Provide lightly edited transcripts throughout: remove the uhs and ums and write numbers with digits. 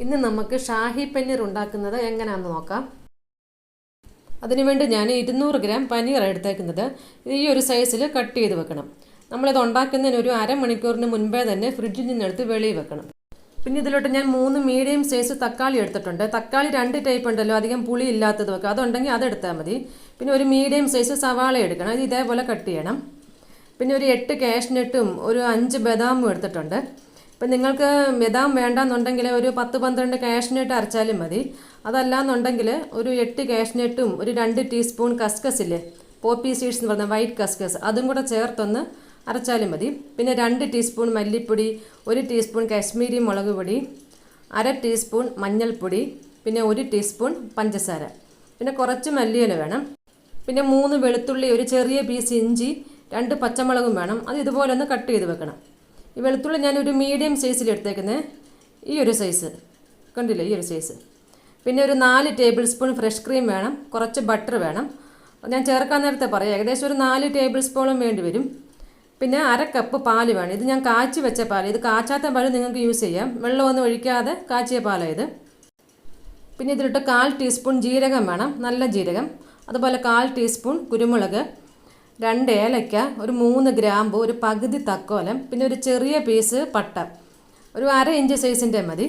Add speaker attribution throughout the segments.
Speaker 1: ഇന്ന് നമുക്ക് ഷാഹി പനീർ ഉണ്ടാക്കുന്നത് എങ്ങനെയാണെന്ന് നോക്കാം. അതിനുവേണ്ടി ഞാൻ 200 ഗ്രാം പനീർ എടുത്തേക്കുന്നത്. ഈ ഒരു സൈസിൽ കട്ട് ചെയ്ത് വെക്കണം. നമ്മളിത് ഉണ്ടാക്കുന്നതിന് ഒരു അരമണിക്കൂറിന് മുൻപേ തന്നെ ഫ്രിഡ്ജിൽ നിന്നെടുത്ത് വെളിയിൽ വെക്കണം. പിന്നെ ഇതിലോട്ട് ഞാൻ 3 മീഡിയം സൈസ് തക്കാളി എടുത്തിട്ടുണ്ട്. തക്കാളി 2 ടൈപ്പ് ഉണ്ടല്ലോ, അധികം പുളി ഇല്ലാത്തത് വെക്കുക, അതുണ്ടെങ്കിൽ അതെടുത്താൽ മതി. പിന്നെ ഒരു മീഡിയം സൈസ് സവാള എടുക്കണം, അത് ഇതേപോലെ കട്ട് ചെയ്യണം. പിന്നെ ഒരു 8 കാഷ്നട്ടും ഒരു 5 ബദാമും എടുത്തിട്ടുണ്ട്. ഇപ്പം നിങ്ങൾക്ക് ബദാം വേണ്ടാന്നുണ്ടെങ്കിൽ ഒരു 10-12 കാഷ്നട്ട് അരച്ചാലും മതി. അതല്ലാന്നുണ്ടെങ്കിൽ ഒരു 8 കാഷ്നട്ടും ഒരു 2 ടീസ്പൂൺ കസ്കസില്ലേ, പോപ്പി സീഡ്സ് എന്ന് പറഞ്ഞ വൈറ്റ് കസ്കസ്, അതും കൂടെ ചേർത്തൊന്ന് അരച്ചാലും മതി. പിന്നെ 2 ടീസ്പൂൺ മല്ലിപ്പൊടി, 1 ടീസ്പൂൺ കാശ്മീരി മുളക് പൊടി, 1/2 ടീസ്പൂൺ മഞ്ഞൾപ്പൊടി, പിന്നെ 1 ടീസ്പൂൺ പഞ്ചസാര, പിന്നെ കുറച്ച് മല്ലിയില വേണം. പിന്നെ 3 വെളുത്തുള്ളി, ഒരു ചെറിയ പീസ് ഇഞ്ചി, 2 പച്ചമുളകും വേണം. അത് ഇതുപോലെ ഒന്ന് കട്ട് ചെയ്ത് വെക്കണം. ഈ വെളുത്തുള്ളി ഞാനൊരു മീഡിയം സൈസിൽ എടുത്തേക്കുന്നത്, ഈ ഒരു സൈസ് കണ്ടില്ലേ, ഈ ഒരു സൈസ്. പിന്നെ ഒരു 4 ടേബിൾ സ്പൂൺ ഫ്രഷ് ക്രീം വേണം. കുറച്ച് ബട്ടർ വേണം, ഞാൻ ചേർക്കാൻ നേരത്തെ പറയാം. ഏകദേശം ഒരു 4 ടേബിൾ സ്പൂണും വേണ്ടി വരും. പിന്നെ 1/2 കപ്പ് പാല് വേണം. ഇത് ഞാൻ കാച്ചി വെച്ച പാൽ, ഇത് കാച്ചാത്ത പാൽ നിങ്ങൾക്ക് യൂസ് ചെയ്യാം. വെള്ളമൊന്നും ഒഴിക്കാതെ കാച്ചിയ പാലാണ് ഇത്. പിന്നെ ഇതിലിട്ട് 1/4 ടീസ്പൂൺ ജീരകം വേണം, നല്ല ജീരകം. അതുപോലെ 1/4 ടീസ്പൂൺ കുരുമുളക്, 2 ഏലക്ക, ഒരു 3 ഗ്രാമ്പു, ഒരു പകുതി തക്കോലം, പിന്നെ ഒരു ചെറിയ പീസ് പട്ട, ഒരു 1/2 ഇഞ്ച് സൈസിൻ്റെ മതി.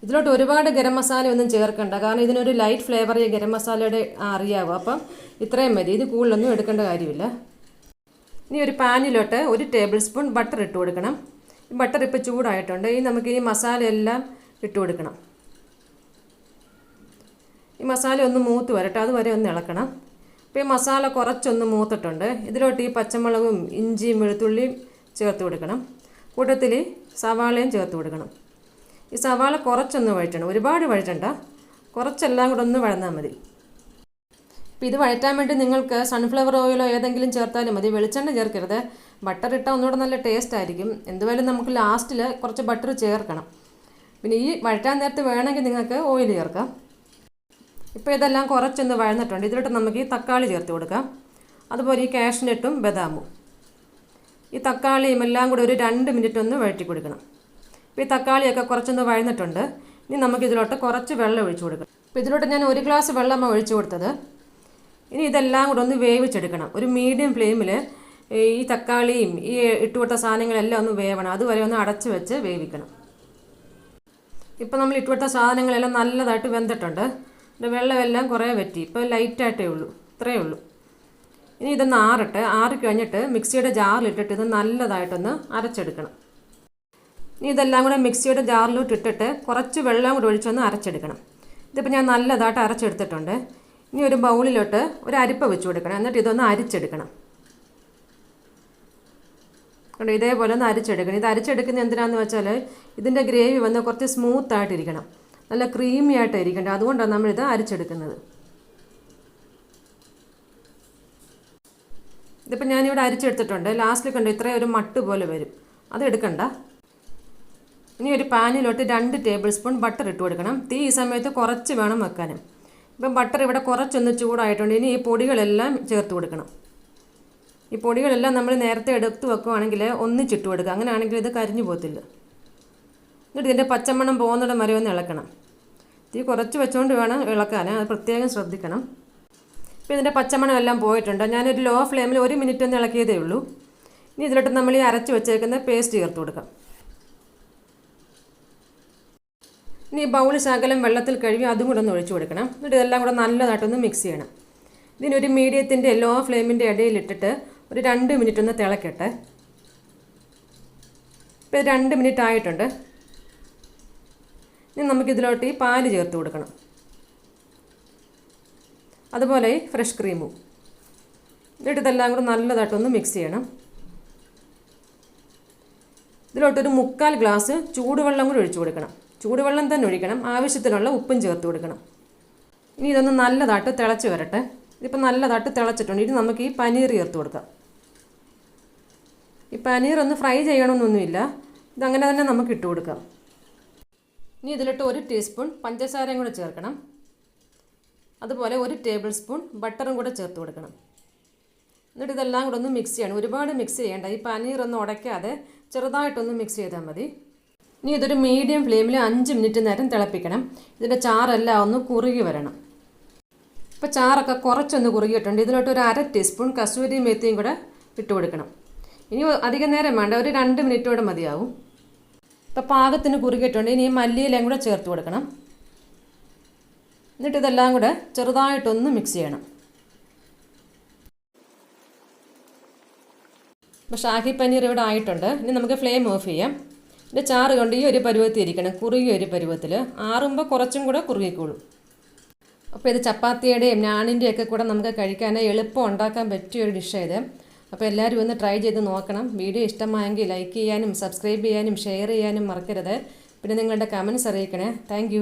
Speaker 1: ഇതിലോട്ട് ഒരുപാട് ഗരം മസാല ഒന്നും ചേർക്കണ്ട, കാരണം ഇതിനൊരു ലൈറ്റ് ഫ്ലേവർ ഈ ഗരം മസാലയുടെ അറിയാവും. അപ്പം ഇത്രയും മതി, ഇത് കൂടുതലൊന്നും എടുക്കേണ്ട കാര്യമില്ല. ഇനി ഒരു പാനിലോട്ട് 1 ടേബിൾ സ്പൂൺ ബട്ടർ ഇട്ട് കൊടുക്കണം. ഈ ബട്ടർ ഇപ്പോൾ ചൂടായിട്ടുണ്ട്. ഈ നമുക്ക് ഈ മസാല എല്ലാം ഇട്ട് കൊടുക്കണം. ഈ മസാല ഒന്ന് മൂത്ത് വരട്ടെ, അതുവരെ ഒന്ന് ഇളക്കണം. ഇപ്പോൾ ഈ മസാല കുറച്ചൊന്ന് മൂത്തിട്ടുണ്ട്. ഇതിലോട്ട് ഈ പച്ചമുളകും ഇഞ്ചിയും വെളുത്തുള്ളിയും ചേർത്ത് കൊടുക്കണം. കൂട്ടത്തിൽ സവാളയും ചേർത്ത് കൊടുക്കണം. ഈ സവാള കുറച്ചൊന്ന് വഴറ്റണം, ഒരുപാട് വഴറ്റണ്ട, കുറച്ചെല്ലാം കൂടെ ഒന്ന് വഴന്നാൽ മതി. ഇപ്പോൾ ഇത് വഴറ്റാൻ വേണ്ടി നിങ്ങൾക്ക് സൺഫ്ലവർ ഓയിലോ ഏതെങ്കിലും ചേർത്താലും മതി, വെളിച്ചെണ്ണ ചേർക്കരുത്. ബട്ടർ ഇട്ടാൽ ഒന്നുകൂടെ നല്ല ടേസ്റ്റ് ആയിരിക്കും. എന്തുവായാലും നമുക്ക് ലാസ്റ്റിൽ കുറച്ച് ബട്ടർ ചേർക്കണം. പിന്നെ ഈ വഴറ്റാൻ നേരത്ത് വേണമെങ്കിൽ നിങ്ങൾക്ക് ഓയിൽ ചേർക്കാം. ഇപ്പോൾ ഇതെല്ലാം കുറച്ചൊന്ന് വഴന്നിട്ടുണ്ട്. ഇതിലോട്ട് നമുക്ക് ഈ തക്കാളി ചേർത്ത് കൊടുക്കാം. അതുപോലെ ഈ കാഷ്നട്ടും ബദാമും, ഈ തക്കാളിയും എല്ലാം കൂടി ഒരു 2 മിനിറ്റ് ഒന്ന് വഴറ്റി കൊടുക്കണം. ഇപ്പോൾ ഈ തക്കാളിയൊക്കെ കുറച്ചൊന്ന് വഴന്നിട്ടുണ്ട്. ഇനി നമുക്കിതിലോട്ട് കുറച്ച് വെള്ളം ഒഴിച്ചു കൊടുക്കണം. ഇപ്പോൾ ഇതിലോട്ട് ഞാൻ 1 ഗ്ലാസ് വെള്ളമാണ് ഒഴിച്ചു കൊടുത്തത്. ഇനി ഇതെല്ലാം കൂടെ ഒന്ന് വേവിച്ചെടുക്കണം. ഒരു മീഡിയം ഫ്ലെയിമിൽ ഈ തക്കാളിയും ഈ ഇട്ട് കൊടുത്ത സാധനങ്ങളെല്ലാം ഒന്ന് വേവണം. അതുവരെ ഒന്ന് അടച്ച് വെച്ച് വേവിക്കണം. ഇപ്പോൾ നമ്മൾ ഇട്ട് കൊടുത്ത സാധനങ്ങളെല്ലാം നല്ലതായിട്ട് വെന്തിട്ടുണ്ട്. വെള്ളമെല്ലാം കുറേ വറ്റി, ഇപ്പോൾ ലൈറ്റായിട്ടേ ഉള്ളൂ, ഇത്രയേ ഉള്ളൂ. ഇനി ഇതൊന്ന് ആറി കഴിഞ്ഞിട്ട് മിക്സിയുടെ ജാറിലിട്ടിട്ട് ഇത് നല്ലതായിട്ടൊന്ന് അരച്ചെടുക്കണം. ഇനി ഇതെല്ലാം കൂടെ മിക്സിയുടെ ജാറിലോട്ട് ഇട്ടിട്ട് കുറച്ച് വെള്ളം കൂടെ ഒഴിച്ചൊന്ന് അരച്ചെടുക്കണം. ഇതിപ്പോൾ ഞാൻ നല്ലതായിട്ട് അരച്ചെടുത്തിട്ടുണ്ട്. ഇനി ഒരു ബൗളിലോട്ട് ഒരു അരിപ്പ വെച്ച് കൊടുക്കണം. എന്നിട്ട് ഇതൊന്ന് അരിച്ചെടുക്കണം. കണ്ടോ, ഇതേപോലെ ഒന്ന് അരിച്ചെടുക്കണം. ഇത് അരിച്ചെടുക്കുന്നത് എന്തിനാണെന്ന് വെച്ചാൽ ഇതിൻ്റെ ഗ്രേവി വന്ന് കുറച്ച് സ്മൂത്തായിട്ടിരിക്കണം, നല്ല ക്രീമി ആയിട്ട് ഇരിക്കേണ്ടത്. അതുകൊണ്ടാണ് നമ്മളിത് അരിച്ചെടുക്കുന്നത്. ഇതിപ്പോൾ ഞാനിവിടെ അരിച്ചെടുത്തിട്ടുണ്ട്. ലാസ്റ്റിൽ കണ്ടോ ഇത്രയും ഒരു മട്ട് പോലെ വരും, അത് എടുക്കണ്ട. ഇനി ഒരു പാനിലോട്ട് 2 ടേബിൾ സ്പൂൺ ബട്ടർ ഇട്ട് കൊടുക്കണം. തീ ഈ സമയത്ത് കുറച്ച് വേണം വെക്കാനും. ഇപ്പം ബട്ടർ ഇവിടെ കുറച്ചൊന്ന് ചൂടായിട്ടുണ്ട്. ഇനി ഈ പൊടികളെല്ലാം ചേർത്ത് കൊടുക്കണം. ഈ പൊടികളെല്ലാം നമ്മൾ നേരത്തെ എടുത്ത് വെക്കുകയാണെങ്കിൽ ഒന്നിച്ചിട്ട് കൊടുക്കുക, അങ്ങനെയാണെങ്കിൽ ഇത് കരിഞ്ഞു പോകത്തില്ല. എന്നിട്ട് ഇതിൻ്റെ പച്ചമണം പോകുന്നിടം വരെ ഒന്ന് ഇളക്കണം. തീ കുറച്ച് വെച്ചുകൊണ്ട് വേണം ഇളക്കാൻ, അത് പ്രത്യേകം ശ്രദ്ധിക്കണം. ഇപ്പോൾ ഇതിൻ്റെ പച്ചമണം എല്ലാം പോയിട്ടുണ്ട്. ഞാനൊരു ലോ ഫ്ലെയിമിൽ 1 മിനിറ്റ് ഒന്ന് ഇളക്കിയതേ ഉള്ളൂ. ഇനി ഇതിലോട്ട് നമ്മൾ ഈ അരച്ച് വെച്ചേക്കുന്ന പേസ്റ്റ് ചേർത്ത് കൊടുക്കാം. ഇനി ബൗൾ ശകലം വെള്ളത്തിൽ കഴുകി അതും കൂടെ ഒന്ന് ഒഴിച്ചു കൊടുക്കണം. എന്നിട്ട് ഇതെല്ലാം കൂടെ നല്ലതായിട്ടൊന്ന് മിക്സ് ചെയ്യണം. ഇതിനൊരു മീഡിയത്തിൻ്റെ ലോ ഫ്ലെയിമിൻ്റെ ഇടയിലിട്ടിട്ട് ഒരു 2 മിനിറ്റ് ഒന്ന് തിളക്കട്ടെ. ഇപ്പോൾ 2 മിനിറ്റ് ആയിട്ടുണ്ട്. ഇനി നമുക്കിതിലോട്ട് ഈ പാല് ചേർത്ത് കൊടുക്കണം. അതുപോലെ ഈ ഫ്രഷ് ക്രീമും. എന്നിട്ട് ഇതെല്ലാം കൂടെ നല്ലതായിട്ടൊന്ന് മിക്സ് ചെയ്യണം. ഇതിലോട്ടൊരു 3/4 ഗ്ലാസ് ചൂടുവെള്ളം കൂടി ഒഴിച്ചു കൊടുക്കണം. ചൂടുവെള്ളം തന്നെ ഒഴിക്കണം. ആവശ്യത്തിനുള്ള ഉപ്പും ചേർത്ത് കൊടുക്കണം. ഇനി ഇതൊന്ന് നല്ലതായിട്ട് തിളച്ച് വരട്ടെ. ഇതിപ്പോൾ നല്ലതായിട്ട് തിളച്ചിട്ടുണ്ട്. ഇനി നമുക്ക് ഈ പനീർ ചേർത്ത് കൊടുക്കാം. ഈ പനീർ ഒന്ന് ഫ്രൈ ചെയ്യണമെന്നൊന്നുമില്ല, ഇതങ്ങനെ തന്നെ നമുക്ക് ഇട്ട് കൊടുക്കാം. ഇനി ഇതിലിട്ട് 1 ടീസ്പൂൺ പഞ്ചസാരയും കൂടെ ചേർക്കണം. അതുപോലെ 1 ടേബിൾ സ്പൂൺ ബട്ടറും കൂടെ ചേർത്ത് കൊടുക്കണം. എന്നിട്ട് ഇതെല്ലാം കൂടെ ഒന്ന് മിക്സ് ചെയ്യണം. ഒരുപാട് മിക്സ് ചെയ്യേണ്ട, ഈ പനീർ ഒന്നും ഉടയ്ക്കാതെ ചെറുതായിട്ടൊന്ന് മിക്സ് ചെയ്താൽ മതി. ഇനി ഇതൊരു മീഡിയം ഫ്ലെയിമിൽ 5 മിനിറ്റ് നേരം തിളപ്പിക്കണം. ഇതിൻ്റെ ചാറെല്ലാം ഒന്ന് കുറുകി വരണം. ഇപ്പോൾ ചാറൊക്കെ കുറച്ചൊന്ന് കുറുകിയിട്ടുണ്ട്. ഇതിലോട്ട് ഒരു 1/2 ടീസ്പൂൺ കസൂരി മേത്തിയും കൂടെ ഇട്ട് കൊടുക്കണം. ഇനി അധികം നേരം വേണ്ട, ഒരു 2 മിനിറ്റോടെ മതിയാവും. ഇപ്പോൾ പാകത്തിന് കുറുകിയിട്ടുണ്ട്. ഇനി മല്ലിയിലയും കൂടെ ചേർത്ത് കൊടുക്കണം. എന്നിട്ട് ഇതെല്ലാം കൂടെ ചെറുതായിട്ടൊന്ന് മിക്സ് ചെയ്യണം. അപ്പോൾ ഷാഹി പനീർ ഇവിടെ ആയിട്ടുണ്ട്. ഇനി നമുക്ക് ഫ്ലെയിം ഓഫ് ചെയ്യാം. ഇതിൻ്റെ ചാറ് കൊണ്ട് ഈ ഒരു പരുവത്തിൽ ഇരിക്കണം, കുറുകിയ ഒരു പരുവത്തിൽ. ആറുമ്പോൾ കുറച്ചും കൂടെ കുറുകിക്കോളും. അപ്പോൾ ഇത് ചപ്പാത്തിയുടെയും നാണിൻ്റെയും ഒക്കെ കൂടെ നമുക്ക് കഴിക്കാൻ എളുപ്പം ഉണ്ടാക്കാൻ പറ്റിയൊരു ഡിഷാണ് ഇത്. അപ്പോൾ എല്ലാവരും ഒന്ന് ട്രൈ ചെയ്ത് നോക്കണം. വീഡിയോ ഇഷ്ടമായെങ്കിൽ ലൈക്ക് ചെയ്യാനും സബ്സ്ക്രൈബ് ചെയ്യാനും ഷെയർ ചെയ്യാനും മറക്കരുത്. പിന്നെ നിങ്ങളുടെ കമൻറ്റ്സ് അറിയിക്കണേ. താങ്ക്